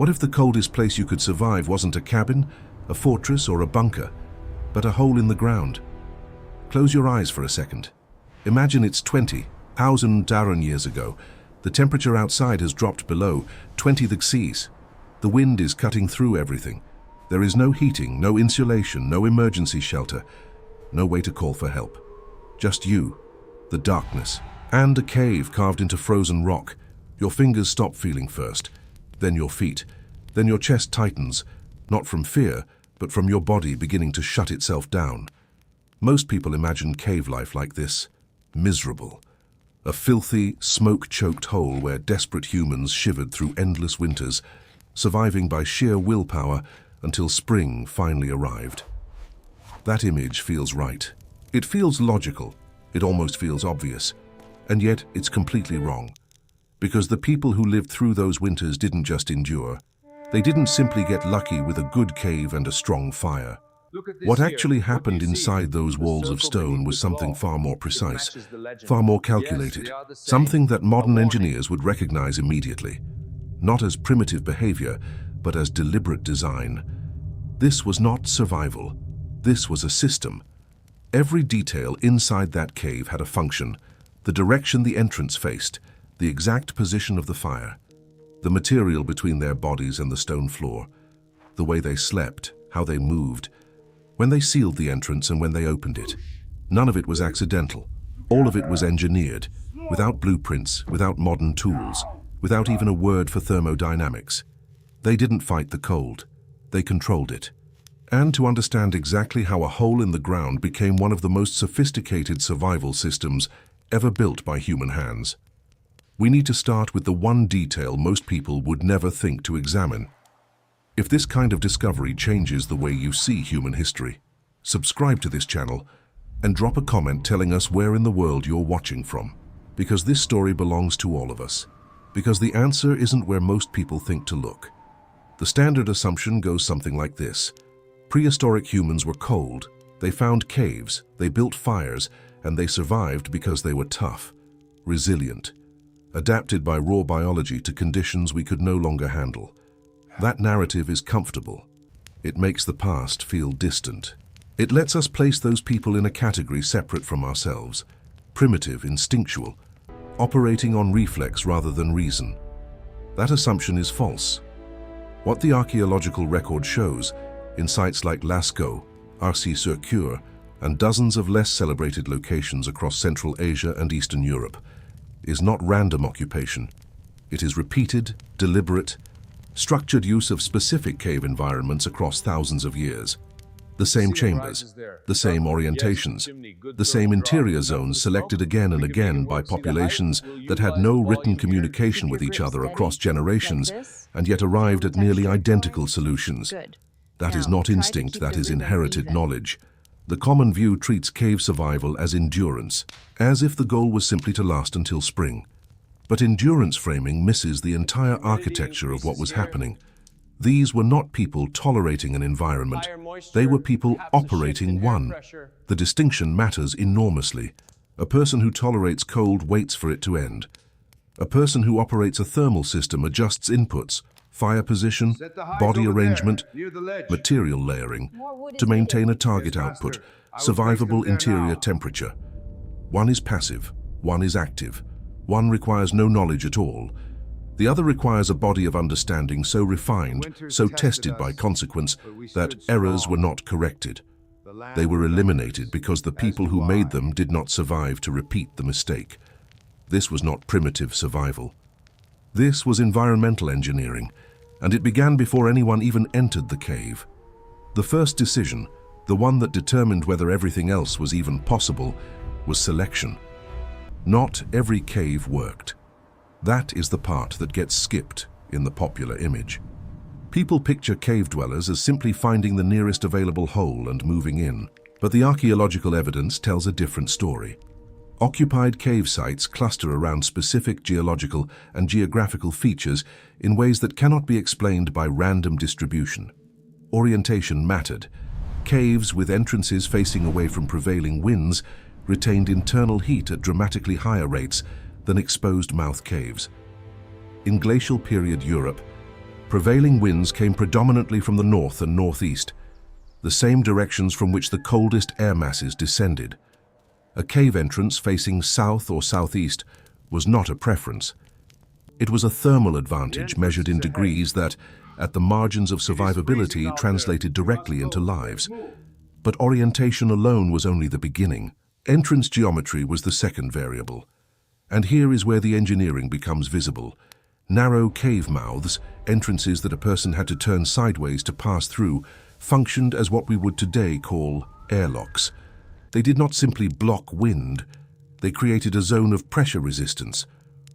What if the coldest place you could survive wasn't a cabin, a fortress, or a bunker, but a hole in the ground? Close your eyes for a second. Imagine it's 20,000 years ago. The temperature outside has dropped below 20 degrees. The wind is cutting through everything. There is no heating, no insulation, no emergency shelter, no way to call for help. Just you, the darkness, and a cave carved into frozen rock. Your fingers stop feeling first, then your feet, then your chest tightens, not from fear, but from your body beginning to shut itself down. Most people imagine cave life like this, miserable. A filthy, smoke-choked hole where desperate humans shivered through endless winters, surviving by sheer willpower until spring finally arrived. That image feels right. It feels logical. It almost feels obvious. And yet it's completely wrong. Because the people who lived through those winters didn't just endure. They didn't simply get lucky with a good cave and a strong fire. What actually happened inside those walls of stone was something far more precise, far more calculated, something that modern engineers would recognize immediately. Not as primitive behavior, but as deliberate design. This was not survival. This was a system. Every detail inside that cave had a function, the direction the entrance faced, the exact position of the fire, the material between their bodies and the stone floor, the way they slept, how they moved, when they sealed the entrance and when they opened it. None of it was accidental. All of it was engineered, without blueprints, without modern tools, without even a word for thermodynamics. They didn't fight the cold. They controlled it. And to understand exactly how a hole in the ground became one of the most sophisticated survival systems ever built by human hands, we need to start with the one detail most people would never think to examine. If this kind of discovery changes the way you see human history, subscribe to this channel and drop a comment telling us where in the world you're watching from. Because this story belongs to all of us. Because the answer isn't where most people think to look. The standard assumption goes something like this. Prehistoric humans were cold. They found caves, they built fires, and they survived because they were tough, resilient, adapted by raw biology to conditions we could no longer handle. That narrative is comfortable. It makes the past feel distant. It lets us place those people in a category separate from ourselves, primitive, instinctual, operating on reflex rather than reason. That assumption is false. What the archaeological record shows, in sites like Lascaux, Arcy-sur-Cure, and dozens of less celebrated locations across Central Asia and Eastern Europe, is not random occupation. It is repeated, deliberate, structured use of specific cave environments across thousands of years. The same chambers, the same orientations, the same interior zones selected again and again by populations that had no written communication with each other across generations and yet arrived at nearly identical solutions. That is not instinct, that is inherited knowledge. The common view treats cave survival as endurance, as if the goal was simply to last until spring. But endurance framing misses the entire architecture of what was happening. These were not people tolerating an environment. They were people operating one. The distinction matters enormously. A person who tolerates cold waits for it to end. A person who operates a thermal system adjusts inputs, fire position, body arrangement, material layering, to maintain a target output, survivable interior temperature. One is passive, one is active. One requires no knowledge at all. The other requires a body of understanding so refined, so tested by consequence, that errors were not corrected. They were eliminated because the people who made them did not survive to repeat the mistake. This was not primitive survival. This was environmental engineering, and it began before anyone even entered the cave. The first decision, the one that determined whether everything else was even possible, was selection. Not every cave worked. That is the part that gets skipped in the popular image. People picture cave dwellers as simply finding the nearest available hole and moving in, but the archaeological evidence tells a different story. Occupied cave sites cluster around specific geological and geographical features in ways that cannot be explained by random distribution. Orientation mattered. Caves with entrances facing away from prevailing winds retained internal heat at dramatically higher rates than exposed mouth caves. In glacial period Europe, Prevailing winds came predominantly from the north and northeast, the same directions from which the coldest air masses descended. A cave entrance facing south or southeast was not a preference. It was a thermal advantage measured in degrees that, at the margins of survivability, translated directly into lives. But orientation alone was only the beginning. Entrance geometry was the second variable. And here is where the engineering becomes visible. Narrow cave mouths, entrances that a person had to turn sideways to pass through, functioned as what we would today call airlocks. They did not simply block wind, they created a zone of pressure resistance.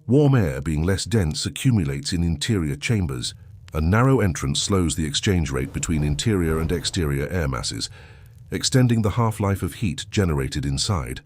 Warm air, being less dense, accumulates in interior chambers. A narrow entrance slows the exchange rate between interior and exterior air masses, extending the half-life of heat generated inside.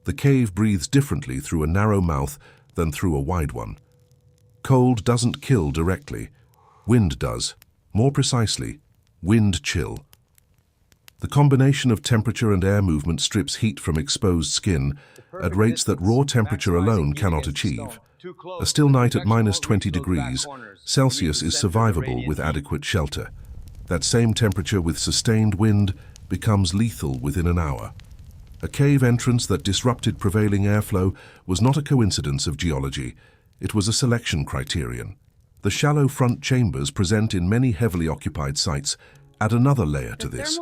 The cave breathes differently through a narrow mouth than through a wide one. Cold doesn't kill directly. Wind does. More precisely, wind chill. The combination of temperature and air movement strips heat from exposed skin at rates that raw temperature alone cannot achieve. A still night at -20 degrees Celsius is survivable with adequate shelter. That same temperature with sustained wind becomes lethal within an hour. A cave entrance that disrupted prevailing airflow was not a coincidence of geology, it was a selection criterion. The shallow front chambers present in many heavily occupied sites add another layer to this.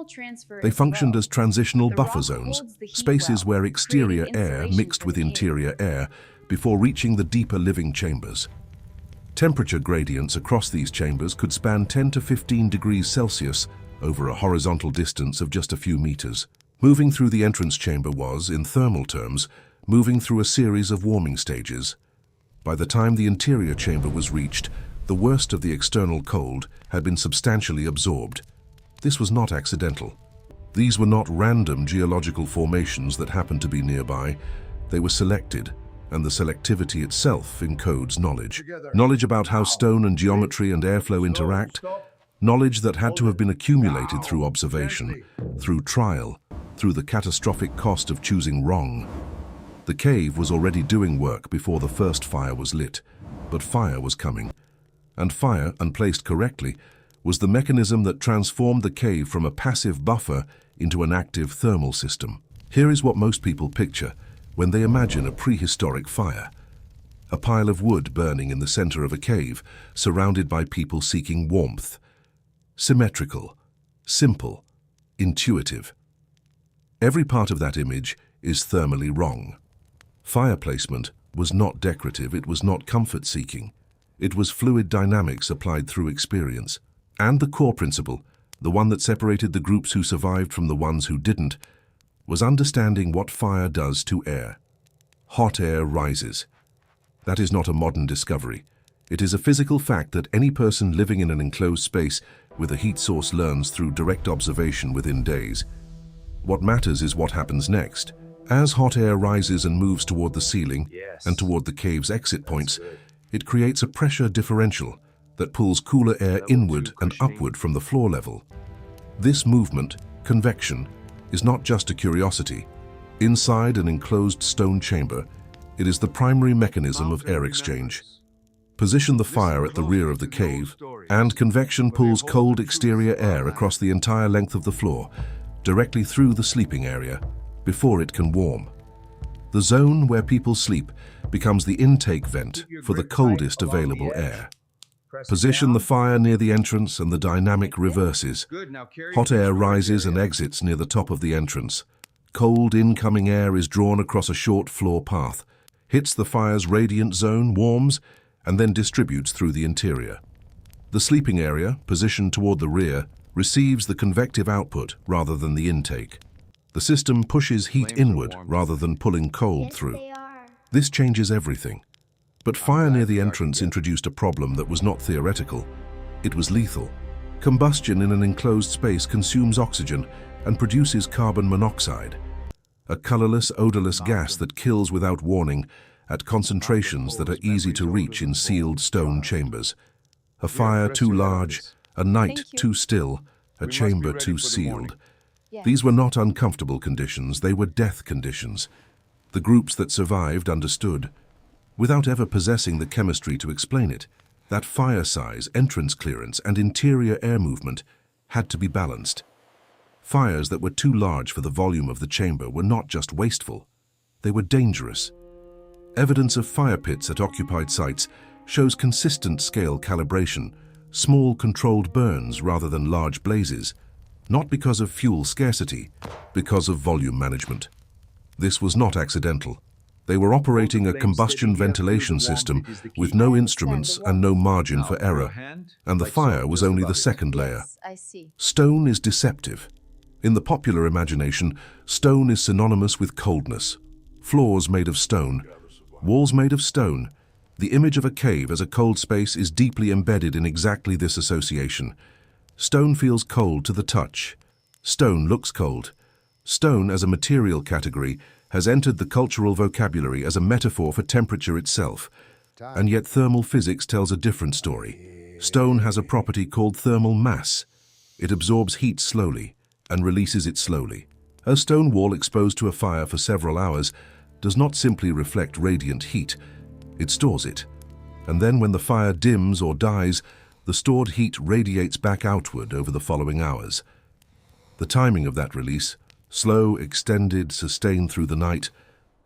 They functioned as transitional buffer zones, spaces where exterior air mixed with interior air before reaching the deeper living chambers. Temperature gradients across these chambers could span 10 to 15 degrees Celsius over a horizontal distance of just a few meters. Moving through the entrance chamber was, in thermal terms, moving through a series of warming stages. By the time the interior chamber was reached, the worst of the external cold had been substantially absorbed. This was not accidental. These were not random geological formations that happened to be nearby. They were selected, and the selectivity itself encodes knowledge. Knowledge about how stone and geometry and airflow interact, knowledge that had to have been accumulated through observation, through trial, through the catastrophic cost of choosing wrong. The cave was already doing work before the first fire was lit, but fire was coming. And fire, unplaced correctly, was the mechanism that transformed the cave from a passive buffer into an active thermal system. Here is what most people picture when they imagine a prehistoric fire. A pile of wood burning in the center of a cave, surrounded by people seeking warmth. Symmetrical, simple, intuitive. Every part of that image is thermally wrong. Fire placement was not decorative, it was not comfort-seeking. It was fluid dynamics applied through experience. And the core principle, the one that separated the groups who survived from the ones who didn't, was understanding what fire does to air. Hot air rises. That is not a modern discovery. It is a physical fact that any person living in an enclosed space with a heat source learns through direct observation within days. What matters is what happens next. As hot air rises and moves toward the ceiling and toward the cave's exit points, it creates a pressure differential that pulls cooler air inward and upward from the floor level. This movement, convection, is not just a curiosity. Inside an enclosed stone chamber, it is the primary mechanism of air exchange. Position the fire at the rear of the cave, and convection pulls cold exterior air across the entire length of the floor, directly through the sleeping area, before it can warm. The zone where people sleep becomes the intake vent for the coldest available air. Position the fire near the entrance and the dynamic reverses. Hot air rises and exits near the top of the entrance. Cold incoming air is drawn across a short floor path, hits the fire's radiant zone, warms, and then distributes through the interior. The sleeping area, positioned toward the rear, receives the convective output rather than the intake. The system pushes heat inward rather than pulling cold through. This changes everything. But fire near the entrance introduced a problem that was not theoretical. It was lethal. Combustion in an enclosed space consumes oxygen and produces carbon monoxide, a colorless, odorless gas that kills without warning at concentrations that are easy to reach in sealed stone chambers. A fire too large, a night too still, a chamber too sealed. These were not uncomfortable conditions, they were death conditions. The groups that survived understood. Without ever possessing the chemistry to explain it, That fire size, entrance clearance, and interior air movement had to be balanced. Fires that were too large for the volume of the chamber were not just wasteful, they were dangerous. Evidence of fire pits at occupied sites shows consistent scale calibration, small controlled burns rather than large blazes, not because of fuel scarcity, because of volume management. This was not accidental. They were operating a combustion ventilation system with no instruments and no margin for error, and the fire was only the second layer. Stone is deceptive. In the popular imagination, stone is synonymous with coldness. Floors made of stone, walls made of stone. The image of a cave as a cold space is deeply embedded in exactly this association. Stone feels cold to the touch. Stone looks cold. Stone as a material category has entered the cultural vocabulary as a metaphor for temperature itself. And yet thermal physics tells a different story. Stone has a property called thermal mass. It absorbs heat slowly and releases it slowly. A stone wall exposed to a fire for several hours does not simply reflect radiant heat, it stores it. And then when the fire dims or dies, the stored heat radiates back outward over the following hours. The timing of that release, slow, extended, sustained through the night,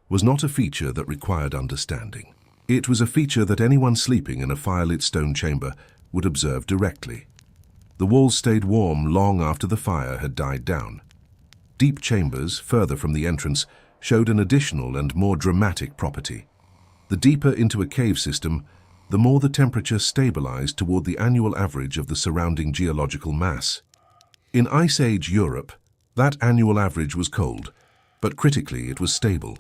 was not a feature that required understanding. It was a feature that anyone sleeping in a firelit stone chamber would observe directly. The walls stayed warm long after the fire had died down. Deep chambers, further from the entrance, showed an additional and more dramatic property. The deeper into a cave system, the more the temperature stabilized toward the annual average of the surrounding geological mass. In Ice Age Europe, that annual average was cold, but critically it was stable.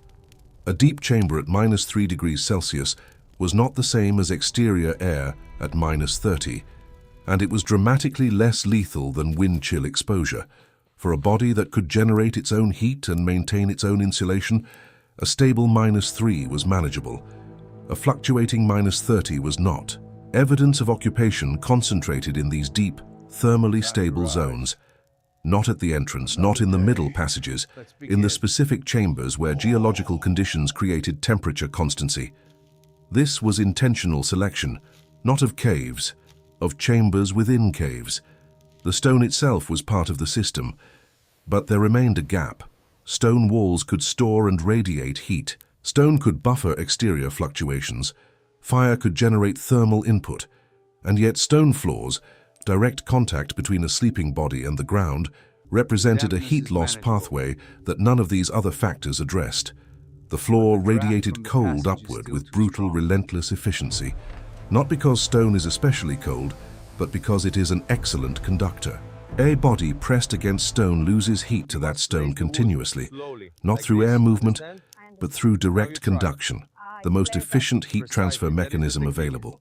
A deep chamber at -3 degrees Celsius was not the same as exterior air at -30, and it was dramatically less lethal than wind chill exposure. For a body that could generate its own heat and maintain its own insulation, a stable -3 was manageable. A fluctuating -30 was not. Evidence of occupation concentrated in these deep, thermally stable zones. Not at the entrance, not in the middle passages, in the specific chambers where geological conditions created temperature constancy. This was intentional selection, not of caves, of chambers within caves. The stone itself was part of the system, but there remained a gap. Stone walls could store and radiate heat. Stone could buffer exterior fluctuations. Fire could generate thermal input. And yet stone floors, direct contact between a sleeping body and the ground, represented a heat loss pathway that none of these other factors addressed. The floor radiated cold upward with brutal, relentless efficiency. Not because stone is especially cold, but because it is an excellent conductor. A body pressed against stone loses heat to that stone continuously, not through air movement, but through direct conduction, the most efficient heat transfer mechanism available.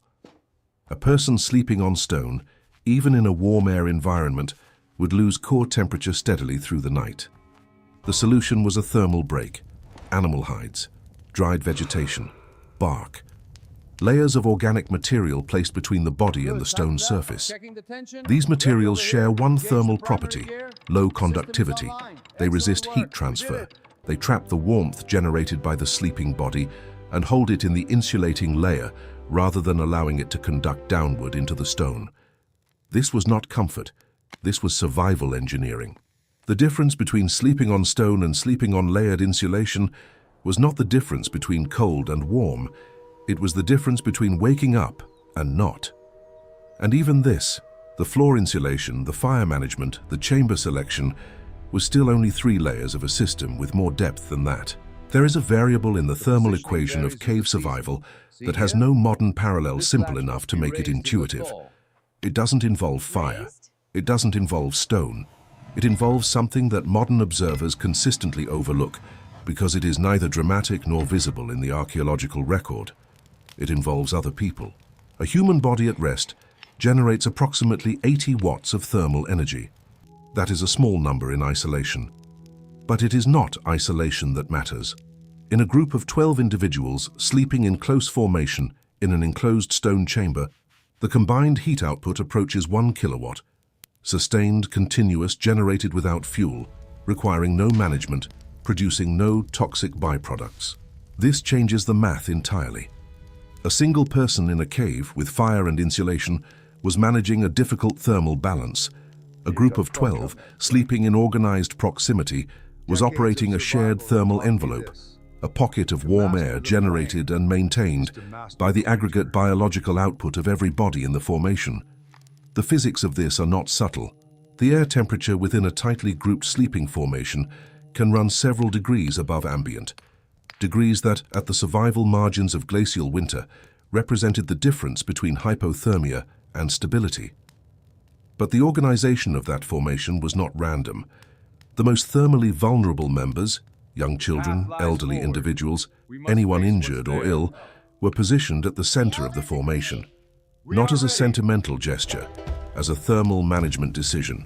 A person sleeping on stone, even in a warm air environment, would lose core temperature steadily through the night. The solution was a thermal break, animal hides, dried vegetation, bark, layers of organic material placed between the body and the stone surface. These materials share one thermal property, low conductivity. They resist heat transfer. They trap the warmth generated by the sleeping body and hold it in the insulating layer rather than allowing it to conduct downward into the stone. This was not comfort. This was survival engineering. The difference between sleeping on stone and sleeping on layered insulation was not the difference between cold and warm. It was the difference between waking up and not. And even this, the floor insulation, the fire management, the chamber selection, was still only 3 layers of a system with more depth than that. There is a variable in the thermal equation of cave survival that has no modern parallel simple enough to make it intuitive. It doesn't involve fire. It doesn't involve stone. It involves something that modern observers consistently overlook because it is neither dramatic nor visible in the archaeological record. It involves other people. A human body at rest generates approximately 80 watts of thermal energy. That is a small number in isolation. But it is not isolation that matters. In a group of 12 individuals sleeping in close formation in an enclosed stone chamber, the combined heat output approaches 1 kilowatt, sustained, continuous, generated without fuel, requiring no management, producing no toxic byproducts. This changes the math entirely. A single person in a cave with fire and insulation was managing a difficult thermal balance. A group of 12, sleeping in organized proximity, was operating a shared thermal envelope, a pocket of warm air generated and maintained by the aggregate biological output of every body in the formation. The physics of this are not subtle. The air temperature within a tightly grouped sleeping formation can run several degrees above ambient, degrees that, at the survival margins of glacial winter, represented the difference between hypothermia and stability. But the organization of that formation was not random. The most thermally vulnerable members, young children, elderly individuals, anyone injured or ill, were positioned at the center of the formation, not as a sentimental gesture, as a thermal management decision.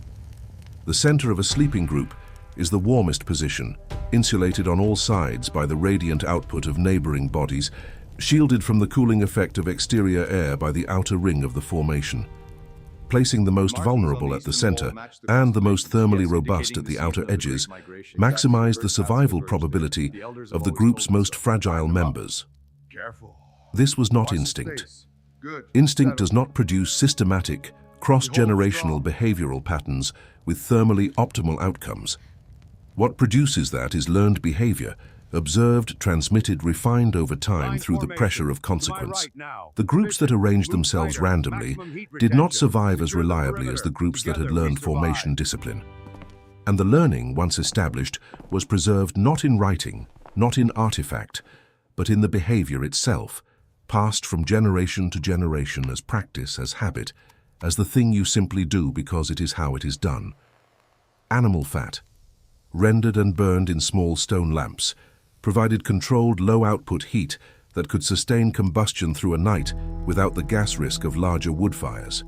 The center of a sleeping group is the warmest position, insulated on all sides by the radiant output of neighboring bodies, shielded from the cooling effect of exterior air by the outer ring of the formation. Placing the most vulnerable at the center and the most thermally robust at the outer edges maximized the survival probability of the group's most fragile members. This was not instinct. Instinct does not produce systematic, cross-generational behavioral patterns with thermally optimal outcomes. What produces that is learned behavior, observed, transmitted, refined over time through the pressure of consequence. The groups that arranged themselves randomly did not survive as reliably as the groups that had learned formation discipline. And the learning, once established, was preserved not in writing, not in artifact, but in the behavior itself, passed from generation to generation as practice, as habit, as the thing you simply do because it is how it is done. Animal fat, rendered and burned in small stone lamps, provided controlled low-output heat that could sustain combustion through a night without the gas risk of larger wood fires.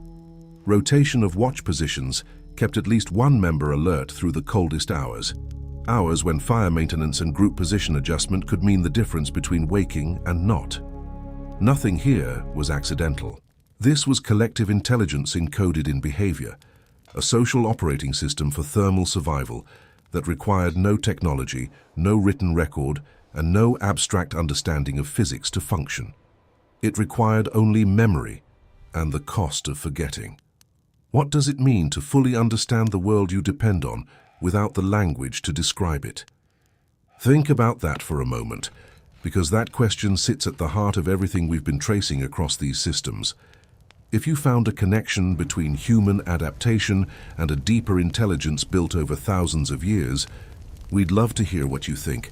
Rotation of watch positions kept at least one member alert through the coldest hours, hours when fire maintenance and group position adjustment could mean the difference between waking and not. Nothing here was accidental. This was collective intelligence encoded in behavior, a social operating system for thermal survival that required no technology, no written record, and no abstract understanding of physics to function. It required only memory and the cost of forgetting. What does it mean to fully understand the world you depend on without the language to describe it? Think about that for a moment, because that question sits at the heart of everything we've been tracing across these systems. If you found a connection between human adaptation and a deeper intelligence built over thousands of years, we'd love to hear what you think.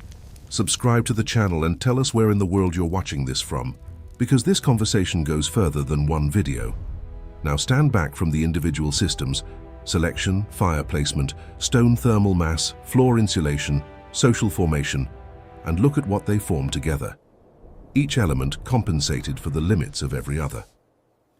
Subscribe to the channel and tell us where in the world you're watching this from, because this conversation goes further than one video. Now stand back from the individual systems, selection, fire placement, stone thermal mass, floor insulation, social formation, and look at what they form together. Each element compensated for the limits of every other.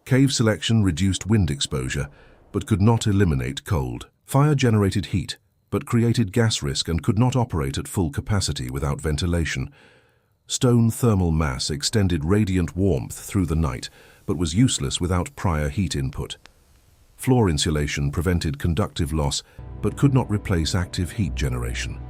Cave selection reduced wind exposure, but could not eliminate cold. Fire generated heat, but created gas risk and could not operate at full capacity without ventilation. Stone thermal mass extended radiant warmth through the night, but was useless without prior heat input. Floor insulation prevented conductive loss, but could not replace active heat generation.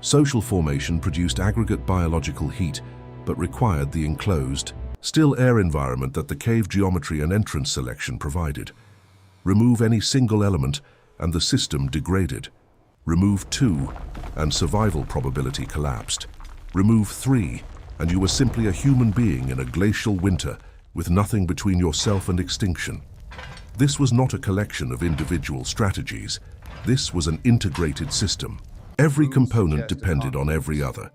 Social formation produced aggregate biological heat, but required the enclosed, still air environment that the cave geometry and entrance selection provided. Remove any single element, and the system degraded. Remove two, and survival probability collapsed. Remove three, and you were simply a human being in a glacial winter with nothing between yourself and extinction. This was not a collection of individual strategies. This was an integrated system. Every component depended on every other,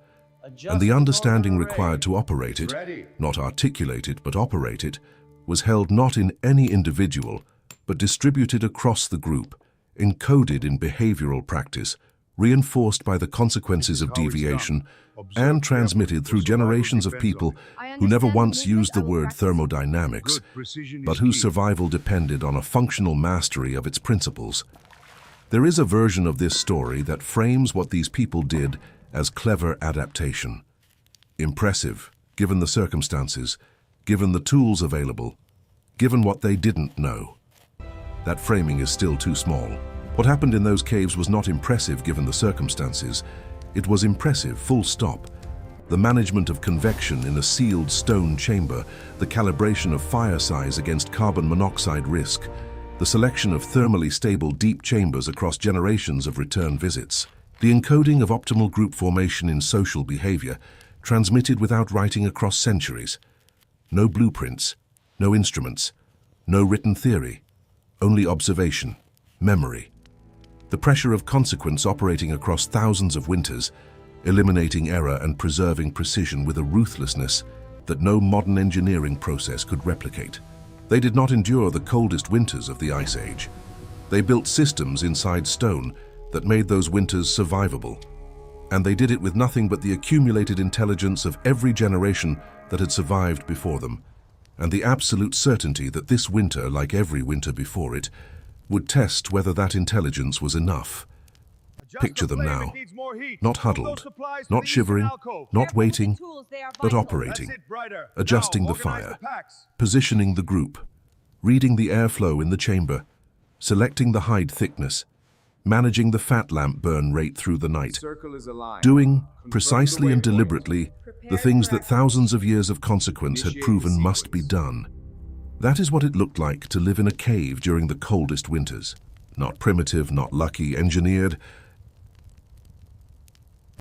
and the understanding required to operate it, not articulate it but operate it, was held not in any individual, but distributed across the group, encoded in behavioral practice, reinforced by the consequences of deviation, and transmitted through generations of people who never once used the word thermodynamics, but whose survival depended on a functional mastery of its principles. There is a version of this story that frames what these people did as clever adaptation. Impressive, given the circumstances, given the tools available, given what they didn't know. That framing is still too small. What happened in those caves was not impressive given the circumstances. It was impressive, full stop. the management of convection in a sealed stone chamber, the calibration of fire size against carbon monoxide risk, the selection of thermally stable deep chambers across generations of return visits, the encoding of optimal group formation in social behavior, transmitted without writing across centuries. No blueprints, no instruments, no written theory, only observation, memory. The pressure of consequence operating across thousands of winters, eliminating error and preserving precision with a ruthlessness that no modern engineering process could replicate. They did not endure the coldest winters of the Ice Age. They built systems inside stone that made those winters survivable. And they did it with nothing but the accumulated intelligence of every generation that had survived before them, and the absolute certainty that this winter, like every winter before it, would test whether that intelligence was enough. Picture them now, not huddled, not shivering, not waiting, but operating, adjusting the fire, positioning the group, reading the airflow in the chamber, selecting the hide thickness, managing the fat lamp burn rate through the night, doing, precisely and deliberately, the things that thousands of years of consequence had proven must be done. That is what it looked like to live in a cave during the coldest winters. Not primitive, not lucky, engineered,